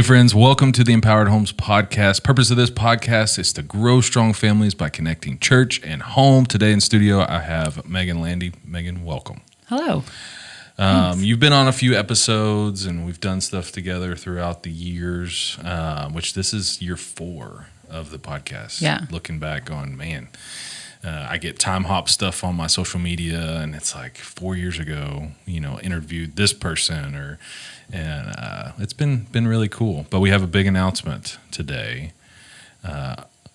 Hey friends, welcome to the Empowered Homes Podcast. Purpose of this podcast is to grow strong families by connecting church and home. Today in studio, I have Megan Landy. Megan, welcome. Hello. You've been on a few episodes and we've done stuff together throughout the years, which this is year 4 of the podcast. Yeah. Looking back going, man, I get time hop stuff on my social media and it's like 4 years ago, interviewed this person and it's been really cool. But we have a big announcement today.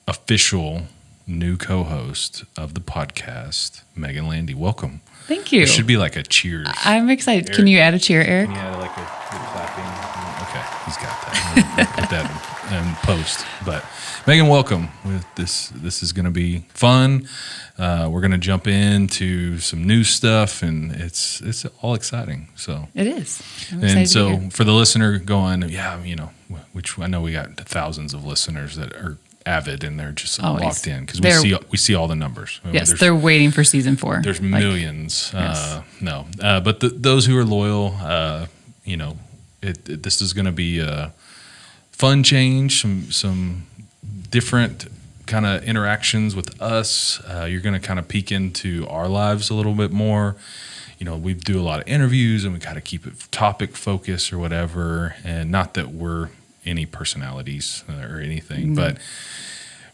Official new co-host of the podcast, Megan Landy. Welcome. Thank you. It should be like a cheers. I'm excited. Can you add a cheer, Eric? Can you add like a clapping? Okay, he's got that. We'll put that in post. But Megan, welcome. This is going to be fun. We're going to jump into some new stuff, and it's all exciting. So it is. I'm and excited so to hear. for the listener going, which I know we got thousands of listeners that are avid and they're just Always. locked in because we see all the numbers. Yes, they're waiting for season 4. There's millions. Yes. But those who are loyal, this is going to be a fun change, some different kind of interactions with us. You're going to kind of peek into our lives a little bit more. We do a lot of interviews and we kind of keep it topic focused or whatever. And not that we're any personalities or anything, but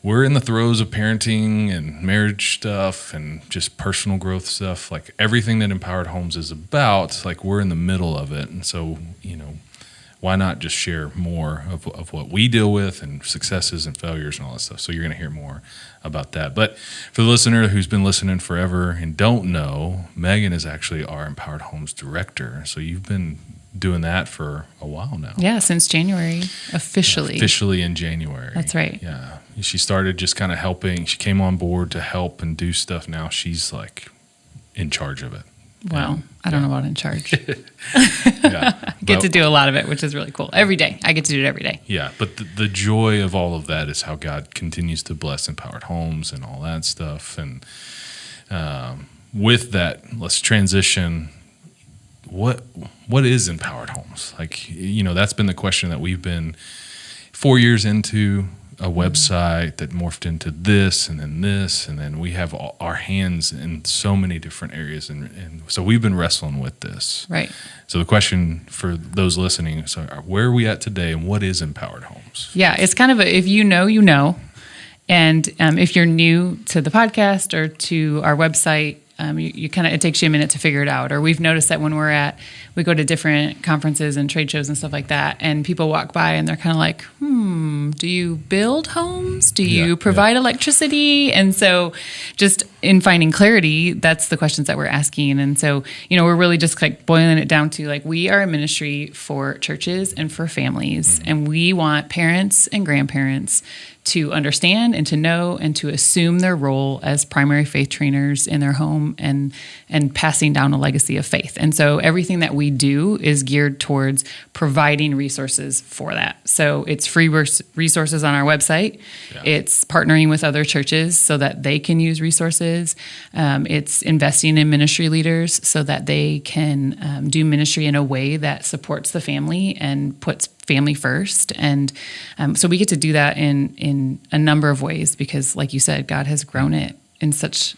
we're in the throes of parenting and marriage stuff and just personal growth stuff. Like everything that Empowered Homes is about, like we're in the middle of it. And so, why not just share more of what we deal with and successes and failures and all that stuff. So you're going to hear more about that. But for the listener who's been listening forever and don't know, Megan is actually our Empowered Homes director. So you've been doing that for a while now. Yeah, since January, officially. Officially in January. That's right. Yeah. She started just kind of helping. She came on board to help and do stuff. Now she's like in charge of it. Well, I don't know about in charge. Yeah. Get to do a lot of it, which is really cool. Every day. I get to do it every day. Yeah. But the joy of all of that is how God continues to bless Empowered Homes and all that stuff. And with that, let's transition. What is Empowered Homes? Like, that's been the question that we've been 4 years into a website that morphed into this, and then we have our hands in so many different areas. And so we've been wrestling with this. Right. So the question for those listening is, where are we at today and what is Empowered Homes? Yeah, it's kind of if you know, you know. And if you're new to the podcast or to our website, you kind of, it takes you a minute to figure it out. Or we've noticed that when we go to different conferences and trade shows and stuff like that, and people walk by and they're kind of like, do you build homes? Do you provide electricity? And so just in finding clarity, that's the questions that we're asking. And so, we're really just like boiling it down to like, we are a ministry for churches and for families. Mm-hmm. And we want parents and grandparents to understand and to know and to assume their role as primary faith trainers in their home and passing down a legacy of faith. And so everything that we do is geared towards providing resources for that. So it's free resources on our website. Yeah. It's partnering with other churches so that they can use resources. It's investing in ministry leaders so that they can do ministry in a way that supports the family and puts family first. And so we get to do that in a number of ways because, like you said, God has grown it in such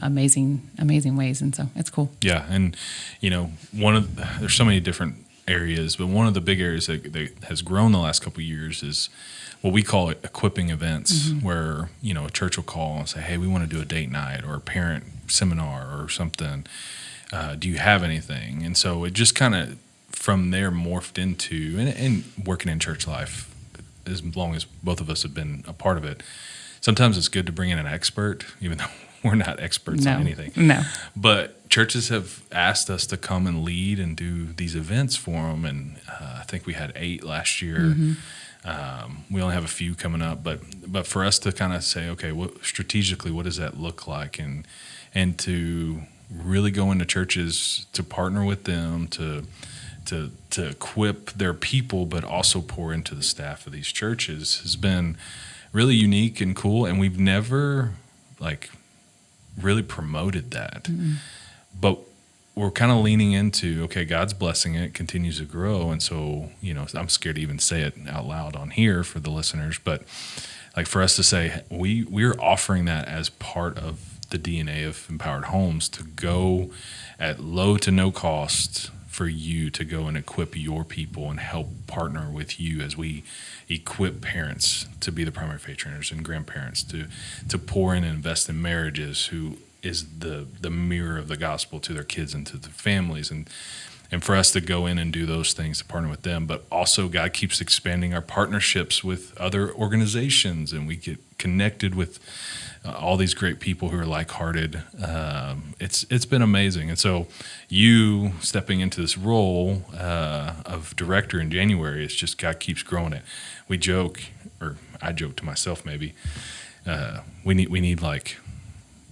amazing ways. And so it's cool. Yeah. And, there's so many different areas, but one of the big areas that has grown the last couple of years is what we call equipping events, where, a church will call and say, hey, we want to do a date night or a parent seminar or something. Do you have anything? And so it just kind of from there morphed into, and working in church life, as long as both of us have been a part of it, sometimes it's good to bring in an expert, even though we're not experts on anything. No. But churches have asked us to come and lead and do these events for them, and I think we had 8 last year. Mm-hmm. We only have a few coming up, but for us to kind of say, okay, strategically, what does that look like, and to really go into churches to partner with them to equip their people, but also pour into the staff of these churches has been really unique and cool. And we've never really promoted that, but we're kind of leaning into, okay, God's blessing it, continues to grow. And so, I'm scared to even say it out loud on here for the listeners, but like for us to say, we're offering that as part of the DNA of Empowered Homes, to go at low to no cost for you to go and equip your people and help partner with you as we equip parents to be the primary faith trainers and grandparents to pour in and invest in marriages, who is the mirror of the gospel to their kids and to their families, and for us to go in and do those things to partner with them. But also God keeps expanding our partnerships with other organizations, and we get connected with all these great people who are like-hearted. It's been amazing. And so you stepping into this role of director in January, it's just God keeps growing it. We joke, or I joke to myself maybe, we need like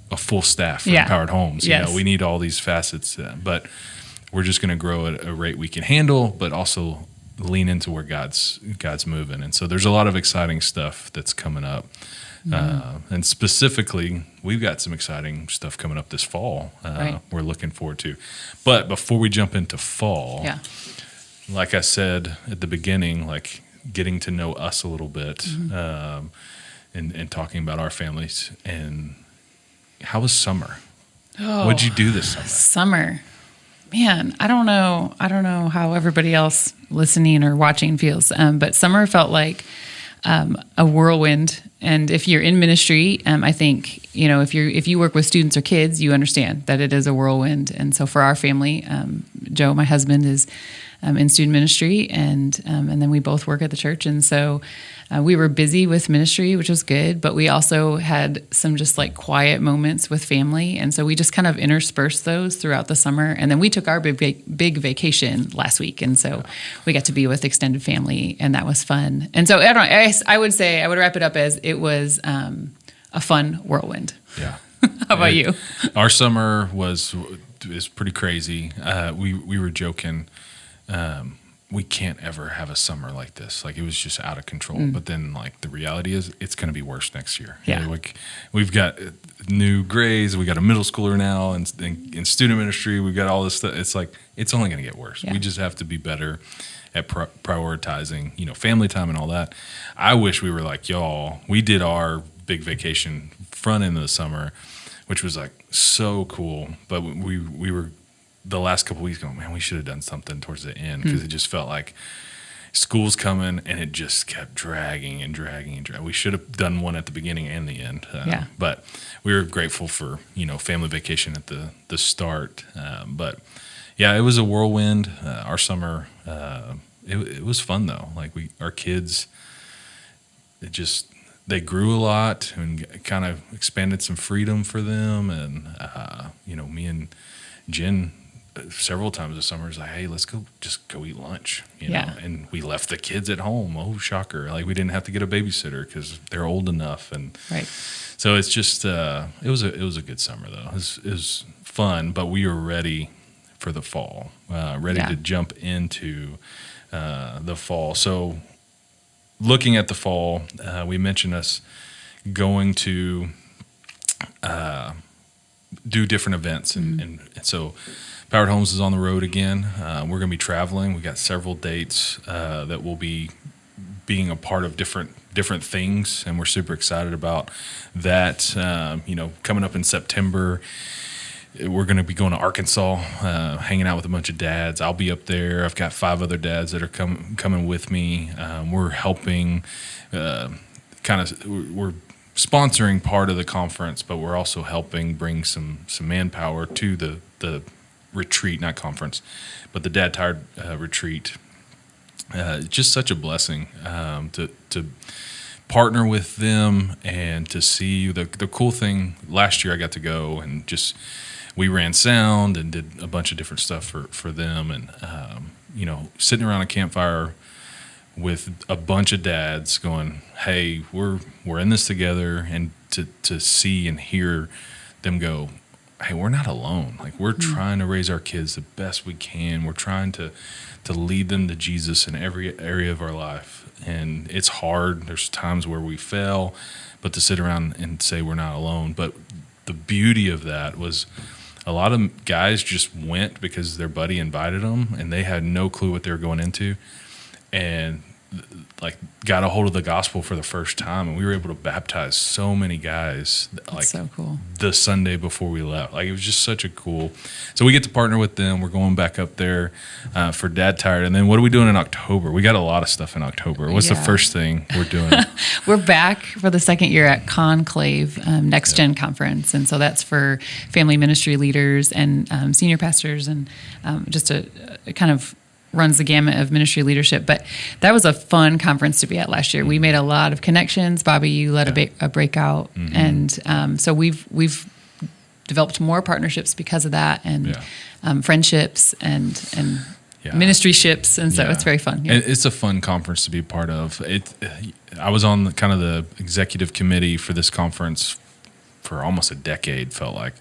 a full staff for Empowered Homes. Yes. We need all these facets, but we're just going to grow at a rate we can handle, but also lean into where God's moving. And so there's a lot of exciting stuff that's coming up. And specifically, we've got some exciting stuff coming up this fall. We're looking forward to. But before we jump into fall, like I said at the beginning, like getting to know us a little bit, and talking about our families. And how was summer? What'd you do this summer? Summer. Man, I don't know how everybody else listening or watching feels, but summer felt like a whirlwind. And if you're in ministry, I think, if you work with students or kids, you understand that it is a whirlwind. And so for our family, Joe, my husband, is in student ministry, and then we both work at the church. And so we were busy with ministry, which was good, but we also had some just like quiet moments with family. And so we just kind of interspersed those throughout the summer. And then we took our big vacation last week. And so we got to be with extended family, and that was fun. And so I would say, I would wrap it up as it was a fun whirlwind. Yeah. How about you? Our summer was pretty crazy. We were joking. We can't ever have a summer like this. Like, it was just out of control. But then, like, the reality is it's going to be worse next year. Yeah. Like, we've got new grades. We got a middle schooler now, and in student ministry, we've got all this stuff. It's like, it's only going to get worse. Yeah. We just have to be better at prioritizing, family time and all that. I wish we were like y'all. We did our big vacation front end of the summer, which was like so cool. But we were the last couple of weeks going, man, we should have done something towards the end, because it just felt like school's coming, and it just kept dragging and dragging and dragging. We should have done one at the beginning and the end. But we were grateful for, family vacation at the start. But yeah, it was a whirlwind. Our summer, it was fun though. Like our kids, they grew a lot and kind of expanded some freedom for them. And, me and Jen, several times this summer was like, hey, let's go eat lunch, know? And we left the kids at home. Oh, shocker. Like, we didn't have to get a babysitter because they're old enough. And so it's just, it was a good summer though. It was fun, but we were ready for the fall, ready to jump into the fall. So looking at the fall, we mentioned us going to do different events. And so Empowered Homes is on the road again. We're going to be traveling. We got several dates that will be being a part of different things, and we're super excited about that. Coming up in September, we're going to be going to Arkansas, hanging out with a bunch of dads. I'll be up there. I've got 5 other dads that are coming with me. We're helping we're sponsoring part of the conference, but we're also helping bring some manpower to the retreat, not conference, but the Dad Tired retreat. Just such a blessing to partner with them and to see the cool thing. Last year I got to go and we ran sound and did a bunch of different stuff for them, and sitting around a campfire with a bunch of dads going, hey, we're in this together, and to see and hear them go, hey, we're not alone. Like, we're trying to raise our kids the best we can. We're trying to lead them to Jesus in every area of our life. And it's hard. There's times where we fail, but to sit around and say we're not alone. But the beauty of that was a lot of guys just went because their buddy invited them, and they had no clue what they were going into, and like got a hold of the gospel for the first time, and we were able to baptize so many guys. Like so cool. The Sunday before we left, like it was just such a cool. So we get to partner with them. We're going back up there for Dad Tired, and then what are we doing in October? We got a lot of stuff in October. What's the first thing we're doing? We're back for the second year at Conclave Next Gen Conference, and so that's for family ministry leaders and senior pastors, and just a kind of runs the gamut of ministry leadership. But that was a fun conference to be at last year. We made a lot of connections. Bobby, you led a breakout, and so we've developed more partnerships because of that, and friendships and ministry ships, and so it's very fun. And it's a fun conference to be part of. I was on kind of the executive committee for this conference for almost a decade, felt like.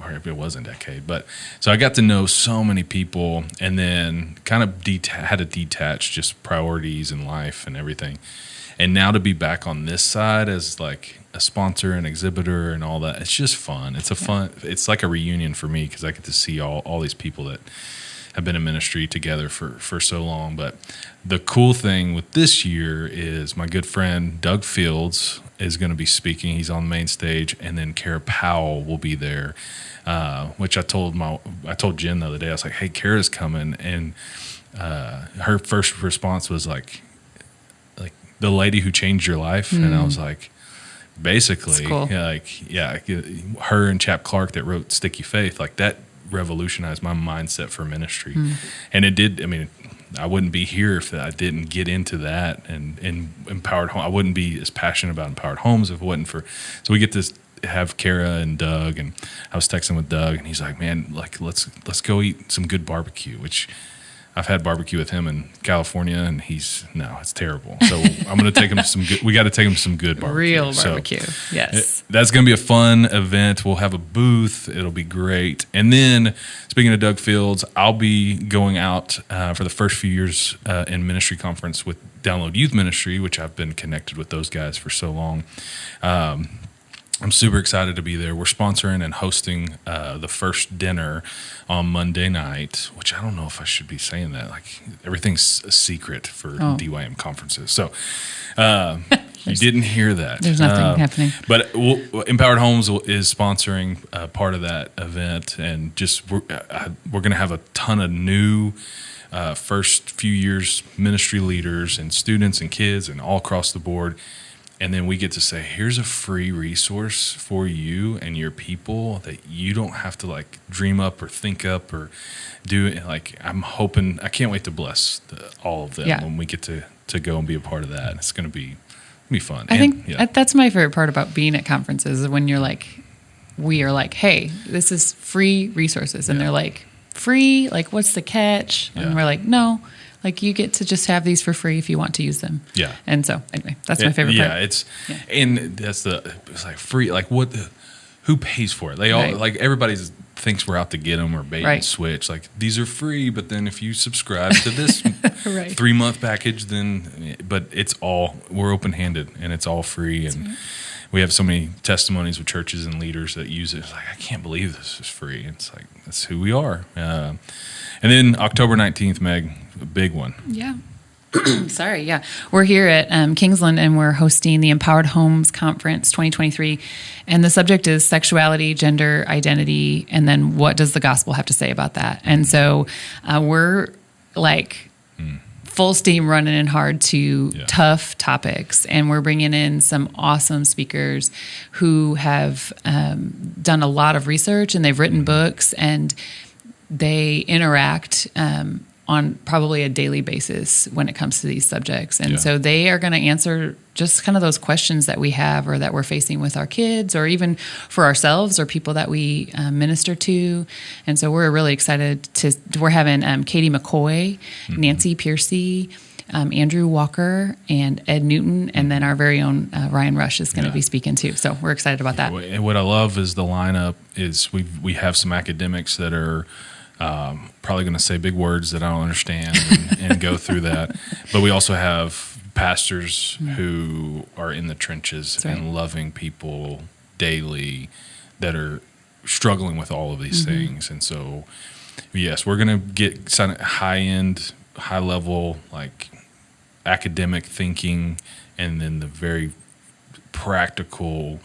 Or it wasn't a decade, but so I got to know so many people, and then kind of had to detach just priorities in life and everything. And now to be back on this side as like a sponsor and exhibitor and all that, it's just fun. It's it's like a reunion for me because I get to see all these people that have been in ministry together for so long. But the cool thing with this year is my good friend Doug Fields is going to be speaking. He's on the main stage, and then Kara Powell will be there, which I told Jen the other day. I was like, "Hey, Kara's coming," and her first response was like the lady who changed your life, and I was like, basically, cool. her and Chap Clark that wrote Sticky Faith, like that revolutionized my mindset for ministry, and it did. I mean, I wouldn't be here if I didn't get into that and empowered home. I wouldn't be as passionate about empowered homes if it wasn't for. So we get to have Kara and Doug, and I was texting with Doug, and he's like, "Man, like let's go eat some good barbecue," which I've had barbecue with him in California, and it's terrible. So I'm going to take him to some good. We got to take him to some good barbecue. Real barbecue, yes. That's going to be a fun event. We'll have a booth. It'll be great. And then, speaking of Doug Fields, I'll be going out for the first few years in ministry conference with Download Youth Ministry, which I've been connected with those guys for so long. I'm super excited to be there. We're sponsoring and hosting the first dinner on Monday night, which I don't know if I should be saying that. Like everything's a secret for DYM conferences. So you didn't hear that. There's nothing happening. But Empowered Homes is sponsoring part of that event, and just we're going to have a ton of new first few years ministry leaders and students and kids and all across the board. And then we get to say, here's a free resource for you and your people that you don't have to like dream up or think up or do it. Like I'm hoping, I can't wait to bless all of them when we get to go and be a part of that. It's going to be fun. I think that's my favorite part about being at conferences is when you're like, we are like, hey, this is free resources. And they're like, free? Like, what's the catch? And we're like, no. Like you get to just have these for free if you want to use them. Yeah. And so anyway, that's my favorite part. And it's like free. Like who pays for it? They all like everybody thinks we're out to get them or bait and switch. Like these are free, but then if you subscribe to this 3-month package, but it's all we're open handed and it's all free. And we have so many testimonies with churches and leaders that use it. It's like I can't believe this is free. It's like that's who we are. And then October 19th, Meg, a big one. Yeah. Sorry, yeah. We're here at Kingsland, and we're hosting the Empowered Homes Conference 2023. And the subject is sexuality, gender identity, and then what does the gospel have to say about that? And so we're like full steam running in hard to tough topics. And we're bringing in some awesome speakers who have done a lot of research, and they've written books, and they interact on probably a daily basis when it comes to these subjects. And so they are going to answer just kind of those questions that we have or that we're facing with our kids or even for ourselves or people that we minister to. And so we're really excited we're having Katie McCoy, Nancy Piercy, Andrew Walker, and Ed Newton, and then our very own Ryan Rush is going to be speaking too. So we're excited about that. And what I love is the lineup is we have some academics that are probably going to say big words that I don't understand and go through that. But we also have pastors who are in the trenches and loving people daily that are struggling with all of these things. And so, yes, we're going to get high-end, high-level, like academic thinking, and then the very practical,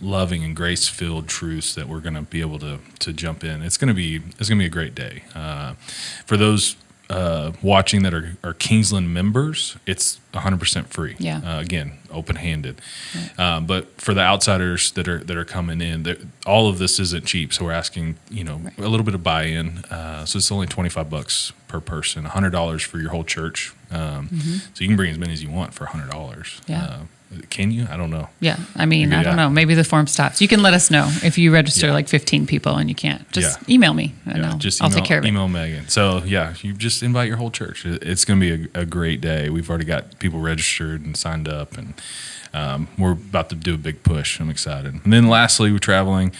loving and grace-filled truths that we're going to be able to jump in. It's going to be a great day. For those watching that are Kingsland members, it's 100% free. Yeah. Again, open-handed. Right. But for the outsiders that are coming in, all of this isn't cheap. So we're asking, Right. a little bit of buy-in. So it's only $25 per person, $100 for your whole church. So you can bring as many as you want for $100. Yeah. Can you? I don't know. Yeah. I mean, Maybe, I don't know. Maybe the form stops. You can let us know if you register Yeah. like 15 people and you can't. Just Yeah. email me and Yeah, I'll take care of it. Email Megan. So yeah, you just invite your whole church. It's going to be a great day. We've already got people registered and signed up, and we're about to do a big push. I'm excited. And then lastly, we're traveling.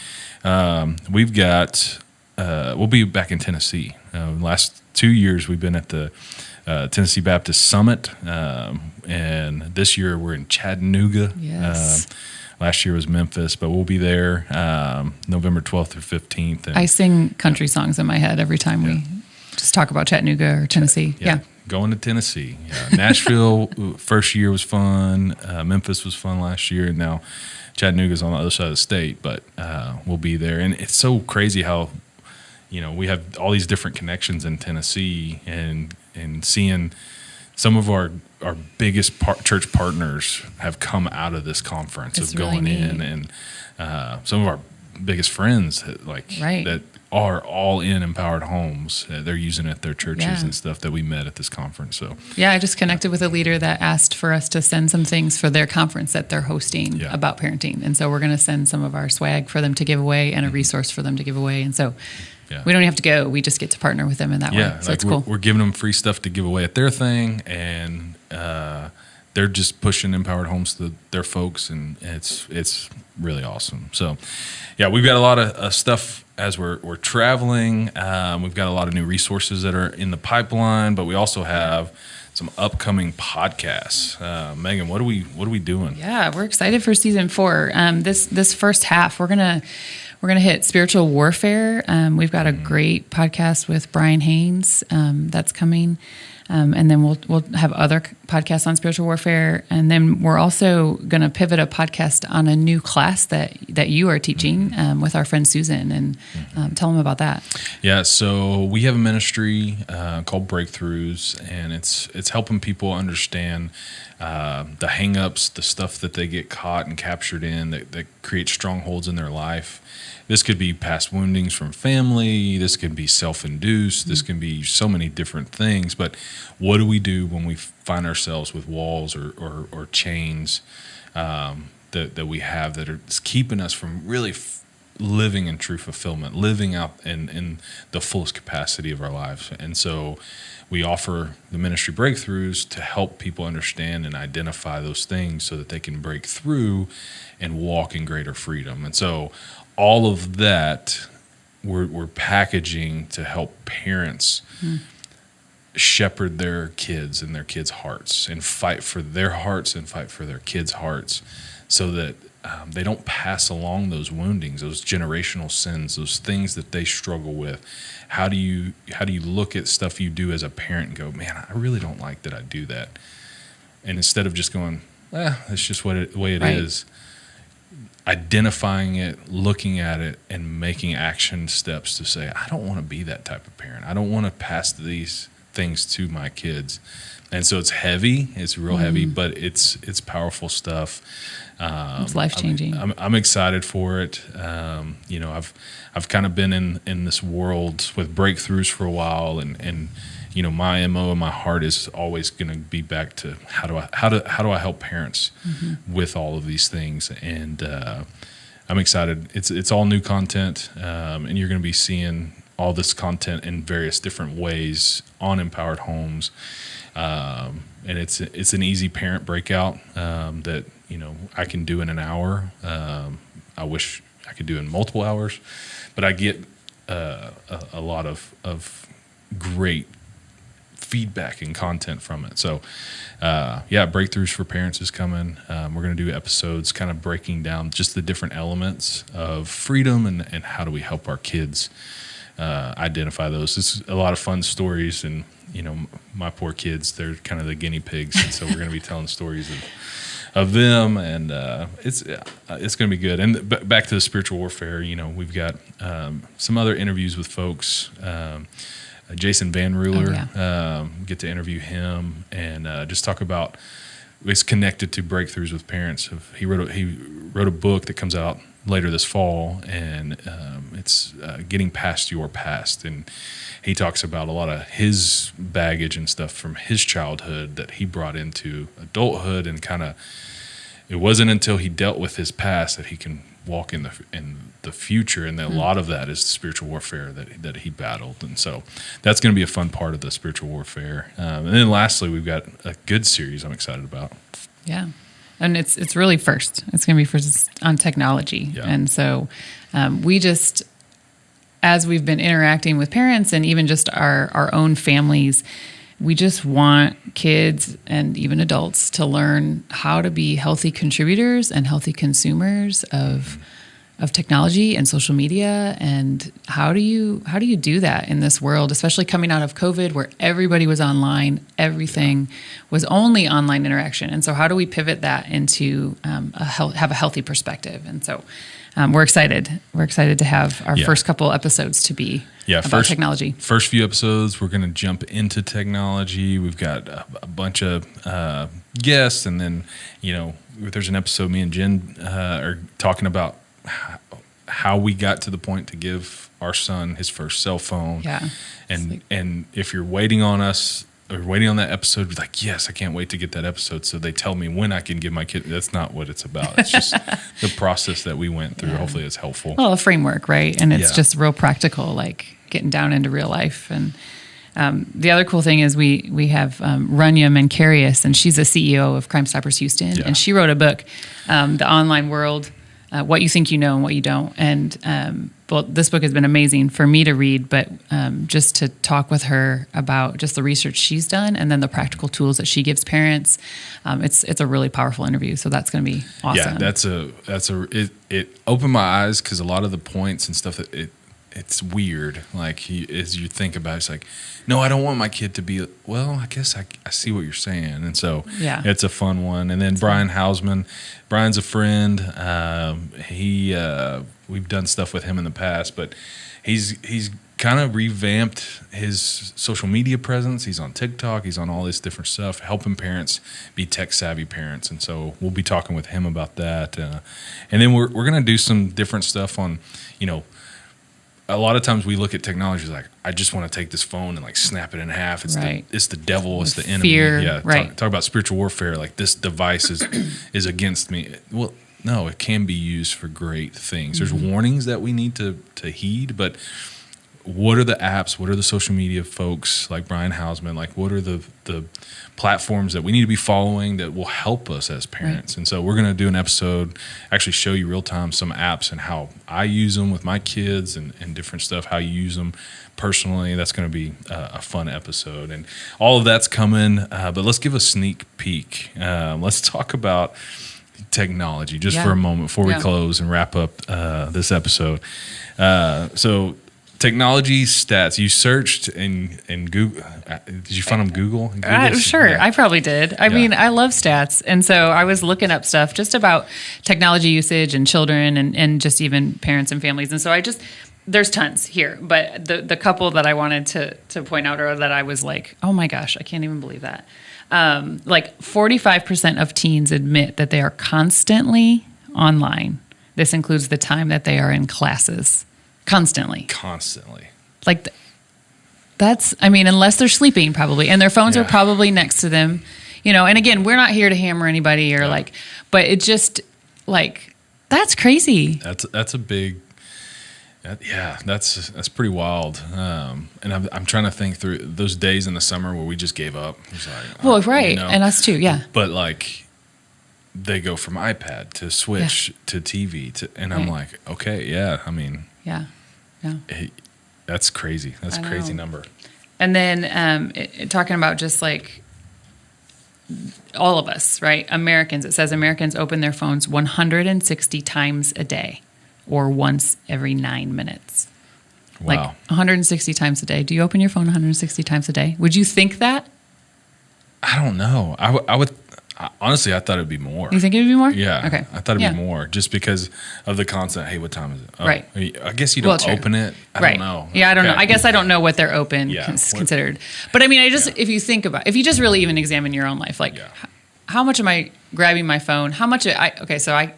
We've got we'll be back in Tennessee. Last 2 years we've been at the Tennessee Baptist Summit, and this year we're in Chattanooga. Yes. Last year was Memphis, but we'll be there November 12th through 15th. And I sing country songs in my head every time we just talk about Chattanooga or Tennessee. Yeah. Going to Tennessee. Yeah. Nashville, first year was fun. Memphis was fun last year, and now Chattanooga's on the other side of the state, but we'll be there. And it's so crazy how, we have all these different connections in Tennessee, and seeing some of our biggest church partners have come out of this conference It's of going really in, neat. and some of our biggest friends that are all in Empowered Homes. They're using it at their churches and stuff that we met at this conference. So Yeah, I just connected with a leader that asked for us to send some things for their conference that they're hosting about parenting. And so we're going to send some of our swag for them to give away and a resource for them to give away. And so we don't have to go. We just get to partner with them in that way. So it's cool. We're giving them free stuff to give away at their thing, and they're just pushing Empowered Homes to their folks, and it's really awesome. So, we've got a lot of stuff as we're traveling. We've got a lot of new resources that are in the pipeline, but we also have some upcoming podcasts. Megan, what are we doing? Yeah, we're excited for season 4. This first half, we're gonna hit spiritual warfare. We've got a great podcast with Brian Haynes that's coming. And then we'll have other podcasts on spiritual warfare. And then we're also going to pivot a podcast on a new class that you are teaching with our friend Susan. And tell them about that. Yeah, so we have a ministry called Breakthroughs, and it's helping people understand the hang-ups, the stuff that they get caught and captured in that create strongholds in their life. This could be past woundings from family. This could be self-induced. This can be so many different things. But what do we do when we find ourselves with walls or chains that we have that are keeping us from really living in true fulfillment, living out in the fullest capacity of our lives? And so we offer the ministry Breakthroughs to help people understand and identify those things so that they can break through and walk in greater freedom. And so all of that we're packaging to help parents shepherd their kids and their kids' hearts, and fight for their hearts and fight for their kids' hearts, so that they don't pass along those woundings, those generational sins, those things that they struggle with. How do you look at stuff you do as a parent and go, man, I really don't like that I do that, and instead of just going, it's just the way it is, identifying it, looking at it, and making action steps to say, I don't want to be that type of parent. I don't want to pass these things to my kids. And so it's heavy. It's real heavy, but it's powerful stuff. It's life-changing. I'm excited for it. I've kind of been in this world with Breakthroughs for a while, and my MO and my heart is always going to be back to how do I help parents with all of these things, and I'm excited. It's all new content, and you're going to be seeing all this content in various different ways on Empowered Homes, and it's an easy parent breakout that I can do in an hour. I wish I could do in multiple hours, but I get a lot of great feedback and content from it. So, Breakthroughs for Parents is coming. We're going to do episodes kind of breaking down just the different elements of freedom and how do we help our kids identify those. It's a lot of fun stories, and my poor kids, they're kind of the guinea pigs, and so we're going to be telling stories of them, and it's going to be good. And back to the spiritual warfare, we've got some other interviews with folks. Jason Van Ruler, get to interview him and just talk about. It's connected to Breakthroughs with Parents. He wrote a book that comes out later this fall, and it's Getting Past Your Past, and he talks about a lot of his baggage and stuff from his childhood that he brought into adulthood, and kind of it wasn't until he dealt with his past that he can walk in the future, and a lot of that is the spiritual warfare that he battled, and so that's going to be a fun part of the spiritual warfare. And then lastly, we've got a good series I'm excited about. Yeah, and it's really first. It's going to be first on technology, and so we just, as we've been interacting with parents and even just our own families, we just want kids and even adults to learn how to be healthy contributors and healthy consumers of technology and social media. And how do you do that in this world, especially coming out of COVID, where everybody was online, everything was only online interaction. And so how do we pivot that into have a healthy perspective? And so we're excited. We're excited to have our first couple episodes to be about technology. First few episodes, we're going to jump into technology. We've got a bunch of guests, and then there's an episode me and Jen are talking about how we got to the point to give our son his first cell phone. Yeah, and if you're waiting on us, or waiting on that episode, be like, yes, I can't wait to get that episode. So they tell me when I can give my kid. That's not what it's about. It's just the process that we went through. Hopefully it's helpful. Well, a framework, right? And it's just real practical, like getting down into real life. And the other cool thing is we have Runyam and Carius, and she's a CEO of Crime Stoppers Houston. And she wrote a book, The Online World, What You Think You Know and What You Don't. And this book has been amazing for me to read, but just to talk with her about just the research she's done and then the practical tools that she gives parents. It's a really powerful interview, so that's going to be awesome. Yeah, it opened my eyes, because a lot of the points and stuff that it's weird. Like as you think about it, it's like, no, I don't want my kid to be. Well, I guess I see what you're saying, and so it's a fun one. And then Brian Hausman, Brian's a friend. We've done stuff with him in the past, but he's kind of revamped his social media presence. He's on TikTok. He's on all this different stuff, helping parents be tech savvy parents. And so we'll be talking with him about that. And then we're going to do some different stuff on, a lot of times we look at technology like, I just want to take this phone and like snap it in half. It's the devil. It's the enemy. Fear, yeah. Talk about spiritual warfare. Like, this device is against me. Well, no, it can be used for great things. There's warnings that we need to heed, but what are the apps? What are the social media folks like Brian Hausman? Like, what are the platforms that we need to be following that will help us as parents? And so we're going to do an episode, actually show you real time some apps and how I use them with my kids and different stuff, how you use them personally. That's going to be a fun episode. And all of that's coming, but let's give a sneak peek. Let's talk about technology just for a moment before we close and wrap up this episode. So technology stats. You searched in Google. Did you find them Google? Sure, yeah. I probably did. I mean, I love stats. And so I was looking up stuff just about technology usage and children and just even parents and families. And so there's tons here. But the couple that I wanted to point out, or that I was like, oh my gosh, I can't even believe that. Like 45% of teens admit that they are constantly online. This includes the time that they are in classes. Constantly. Like, that's, I mean, unless they're sleeping probably, and their phones are probably next to them, and again, we're not here to hammer anybody or but it just like, that's crazy. That's a big, that's pretty wild. And I'm trying to think through those days in the summer where we just gave up. It was like, and us too. Yeah. But like, they go from iPad to Switch to TV and I'm like, okay. Yeah. I mean, yeah. That's crazy. That's a crazy number. And then talking about just like all of us, right? Americans, it says Americans open their phones 160 times a day or once every 9 minutes. Wow. Like 160 times a day. Do you open your phone 160 times a day? Would you think that? I don't know. I would honestly, I thought it'd be more. You think it would be more? Yeah. Okay. I thought it'd be more just because of the constant, hey, what time is it? Oh, right. I guess you don't open it. I don't know. Yeah, I don't know. I guess I don't know what they're open considered. But I mean, if you think about, if you just really even examine your own life, like how much am I grabbing my phone? How much, I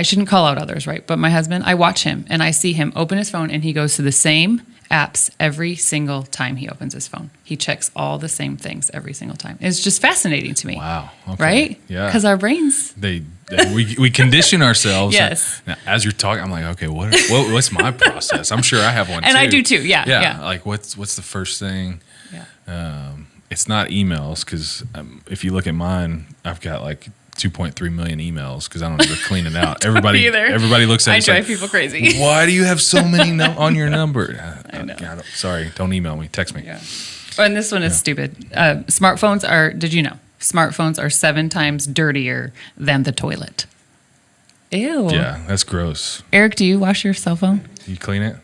shouldn't call out others, right? But my husband, I watch him and I see him open his phone and he goes to the same apps every single time he opens his phone. He checks all the same things every single time. It's just fascinating to me. Wow. Okay. Right? Yeah. Because our brains. We condition ourselves. Yes. Now, as you're talking, I'm like, okay, what's my process? I'm sure I have one and too. I do too. Yeah. Like what's the first thing? Yeah. It's not emails because if you look at mine, I've got like 2.3 million emails because I don't ever clean it out. Everybody looks at it. I drive people crazy. Why do you have so many on your number? I know. God, sorry, don't email me. Text me. Yeah. And this one is stupid. Smartphones are, did you know? Smartphones are 7 times dirtier than the toilet. Ew. Yeah, that's gross. Eric, do you wash your cell phone? Do you clean it?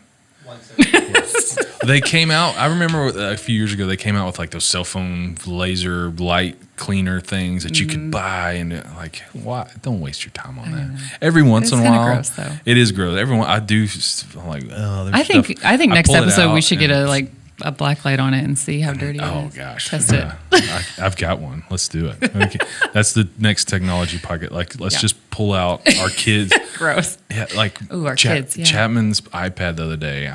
They came out, I remember a few years ago, they came out with like those cell phone laser light cleaner things that you could buy. And like, why? Don't waste your time on that. Every once in a while. Gross, though. It is gross. Everyone, I'm like, oh, I think next episode we should get a black light on it and see how dirty it is. Oh, gosh. Test it. I've got one. Let's do it. Okay. That's the next technology pocket. Like, let's just pull out our kids. Gross. Yeah, like our kids. Yeah. Chapman's iPad the other day.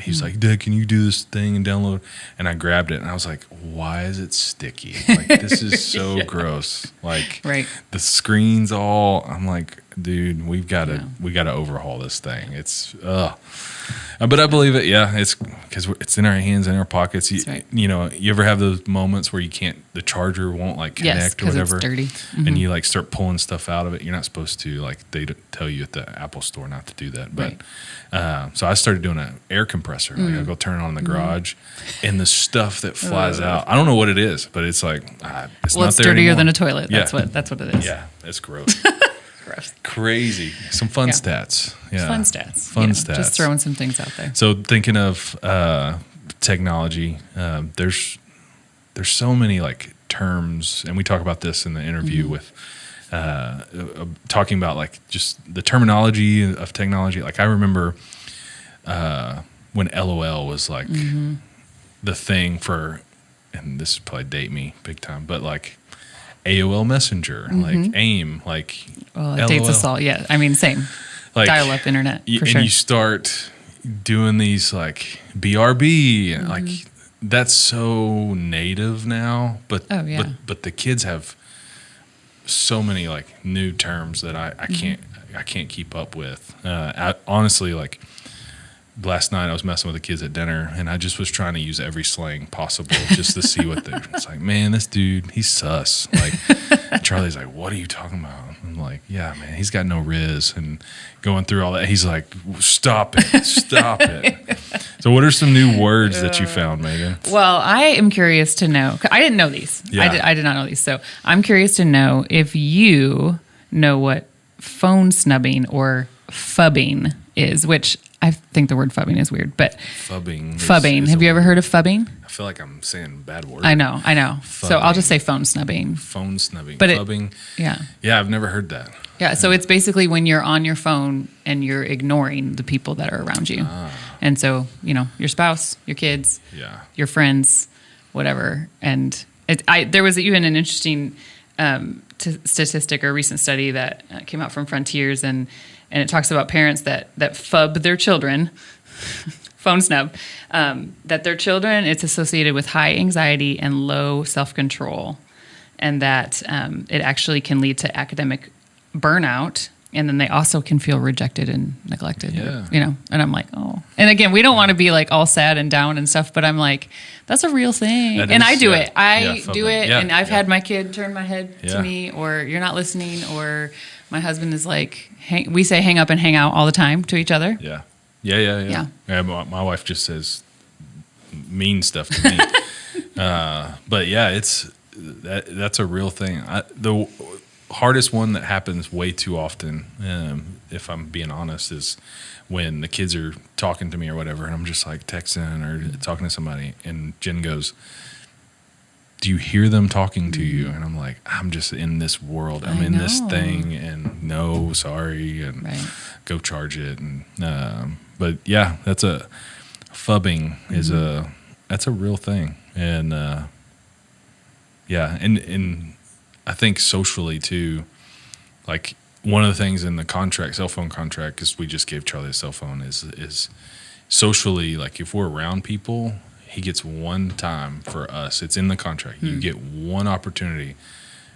He's like, Dad, can you do this thing and download? And I grabbed it and I was like, why is it sticky? Like, this is so gross. Like, the screen's all. I'm like, dude, we got to overhaul this thing. It's but I believe it. Yeah, it's because it's in our hands, in our pockets. You know, you ever have those moments where the charger won't like connect or whatever, it's dirty, and you like start pulling stuff out of it. You're not supposed to. Like they tell you at the Apple store not to do that. But so I started doing an air compressor. Like I go turn it on in the garage, and the stuff that flies out. I don't know what it is, but it's like it's not there dirtier anymore. than a toilet. That's what it is. Yeah, it's gross. Crazy. Some fun stats. Yeah. Fun stats. Stats. Just throwing some things out there. So thinking of technology, there's so many like terms, and we talk about this in the interview with talking about like just the terminology of technology. Like I remember when LOL was like the thing for, and this would probably date me big time, but like AOL Messenger, like AIM, like it dates us all. Yeah, I mean, same. Like dial-up internet, for sure. And you start doing these like BRB, and like that's so native now. But but the kids have so many like new terms that I can't keep up with. Honestly, like last night I was messing with the kids at dinner, and I just was trying to use every slang possible just to see what they're. It's like, man, this dude, he's sus. Like Charlie's like, what are you talking about? I'm like, yeah, man, he's got no riz, and going through all that. He's like, stop it. So what are some new words that you found, Megan? Well, I am curious to know. I didn't know these. Yeah. I did not know these. So I'm curious to know if you know what phone snubbing or phubbing is, which I think the word phubbing is weird, but phubbing. Have you ever heard of phubbing? I feel like I'm saying a bad word. I know. Phubbing. So I'll just say phone snubbing. Phone snubbing. But phubbing. Yeah, I've never heard that. Yeah, so it's basically when you're on your phone and you're ignoring the people that are around you. And so, your spouse, your kids, your friends, whatever. And there was even an interesting statistic or recent study that came out from Frontiers, and it talks about parents that phub their children, phone snub, that their children, it's associated with high anxiety and low self-control, and that it actually can lead to academic burnout, and then they also can feel rejected and neglected. And I'm like, oh. And again, we don't want to be like all sad and down and stuff, but I'm like, that's a real thing. And I do it. I do it, and I've had my kid turn my head to me, or you're not listening, or my husband is like, we say hang up and hang out all the time to each other. Yeah. My wife just says mean stuff to me. But yeah, that's a real thing. The hardest one that happens way too often, if I'm being honest, is when the kids are talking to me or whatever, and I'm just like texting or talking to somebody, and Jen goes, "Do you hear them talking to you?" And I'm like, "I'm just in this world. I'm in this thing, and no, sorry, and go charge it." And but yeah, that's phubbing is that's a real thing, and yeah, and I think socially too, like one of the things in the contract, cell phone contract, because we just gave Charlie a cell phone, is socially, like if we're around people, he gets one time for us. It's in the contract. You get one opportunity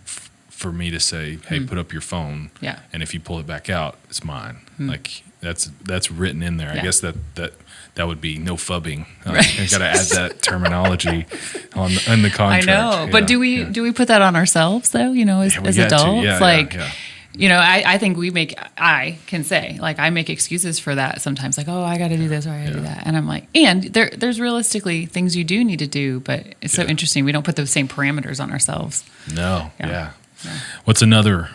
for me to say, "Hey, put up your phone." Yeah. And if you pull it back out, it's mine. Like that's written in there. I guess that would be no phubbing. I got to add that terminology in the contract. I know, but do we put that on ourselves though? You know, as adults, you know, I think I can say, like, I make excuses for that sometimes, like, oh, I got to do this or I got to do that. And I'm like, and there's realistically things you do need to do, but it's so interesting. We don't put the same parameters on ourselves. No. Yeah. What's another?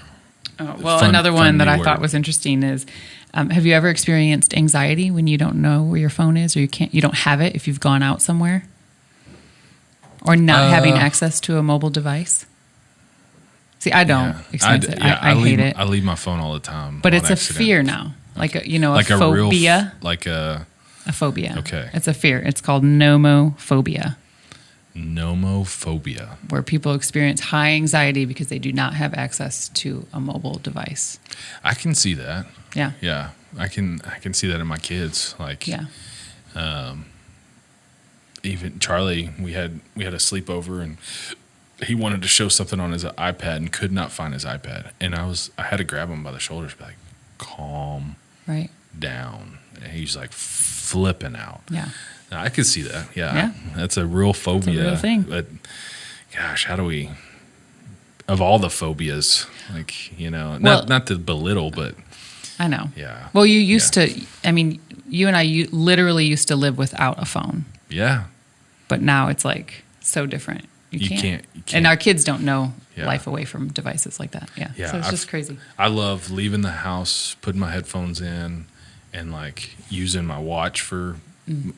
Another one that I thought was interesting is, have you ever experienced anxiety when you don't know where your phone is, or you don't have it if you've gone out somewhere, or not having access to a mobile device? See, I don't experience it. I hate it. I leave my phone all the time. But it's accident. A fear now. Like, a phobia. A phobia. Okay. It's a fear. It's called nomophobia. Nomophobia. Where people experience high anxiety because they do not have access to a mobile device. I can see that. Yeah. Yeah. I can see that in my kids. Like, even Charlie, we had a sleepover, and he wanted to show something on his iPad and could not find his iPad. And I had to grab him by the shoulders, be like, calm down. And he's like flipping out. Yeah. Now, I could see that. Yeah. That's a real phobia. It's a real thing. But gosh, how do we, of all the phobias, like, you know, not to belittle, but. I know. Yeah. Well, you used to, I mean, you and I literally used to live without a phone. Yeah. But now it's like so different. You can't. And our kids don't know life away from devices like that. Yeah. So it's just crazy. I love leaving the house, putting my headphones in, and like using my watch for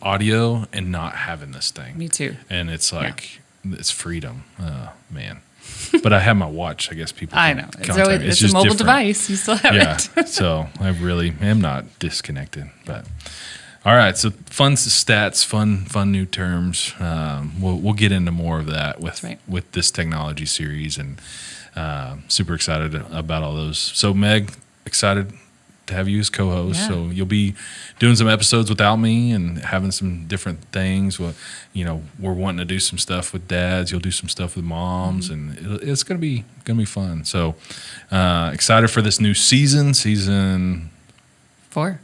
audio and not having this thing. Me too. And it's like, it's freedom. Man. But I have my watch. I guess people. I know. So it's a mobile device. You still have it. So I really am not disconnected. But all right. So fun stats, fun new terms. We'll get into more of that with this technology series, and super excited about all those. So Meg, excited to have you as co-host. So you'll be doing some episodes without me and having some different things. Well, you know, we're wanting to do some stuff with dads. You'll do some stuff with moms, and it's gonna be fun. So excited for this new season 4.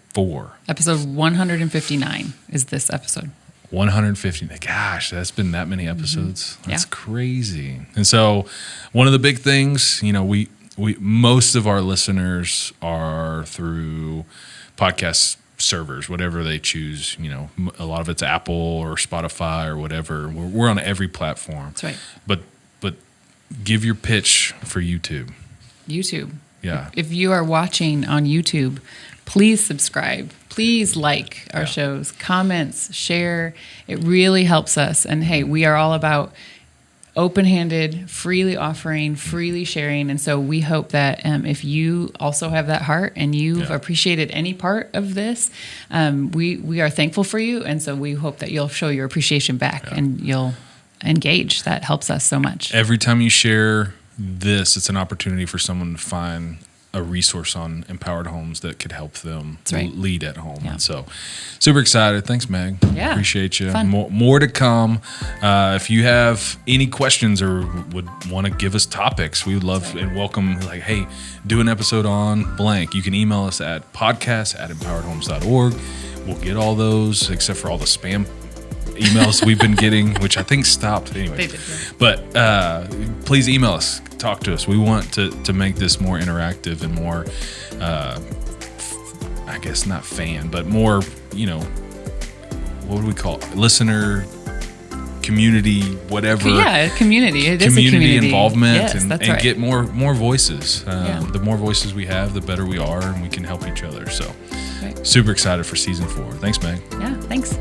Episode 159 is this episode. 150. Gosh, that's been that many episodes. That's crazy. And so one of the big things, you know, we most of our listeners are through podcast servers, whatever they choose. You know, a lot of it's Apple or Spotify or whatever. We're on every platform. That's right. But give your pitch for YouTube. Yeah. If you are watching on YouTube, please subscribe. Please like our shows, comments, share. It really helps us. And hey, we are all about open-handed, freely offering, freely sharing. And so we hope that if you also have that heart and you've appreciated any part of this, we are thankful for you. And so we hope that you'll show your appreciation back and you'll engage. That helps us so much. Every time you share this, it's an opportunity for someone to find a resource on empowered homes that could help them lead at home. And so super excited. Thanks, Meg. Yeah. Appreciate you. Fun. More to come. If you have any questions or would want to give us topics, we would love and welcome, like, hey, do an episode on blank. You can email us at podcast@empoweredhomes.org. We'll get all those, except for all the spam emails we've been getting, which I think stopped anyway. They did, But please email us. Talk to us. We want to make this more interactive and more, I guess not fan, but more, you know, what would we call it? Listener community, whatever. Yeah, community. It is a community involvement, yes, and right. get more voices. The more voices we have, the better we are, and we can help each other. So, right. super excited for season 4. Thanks, Meg. Yeah, thanks.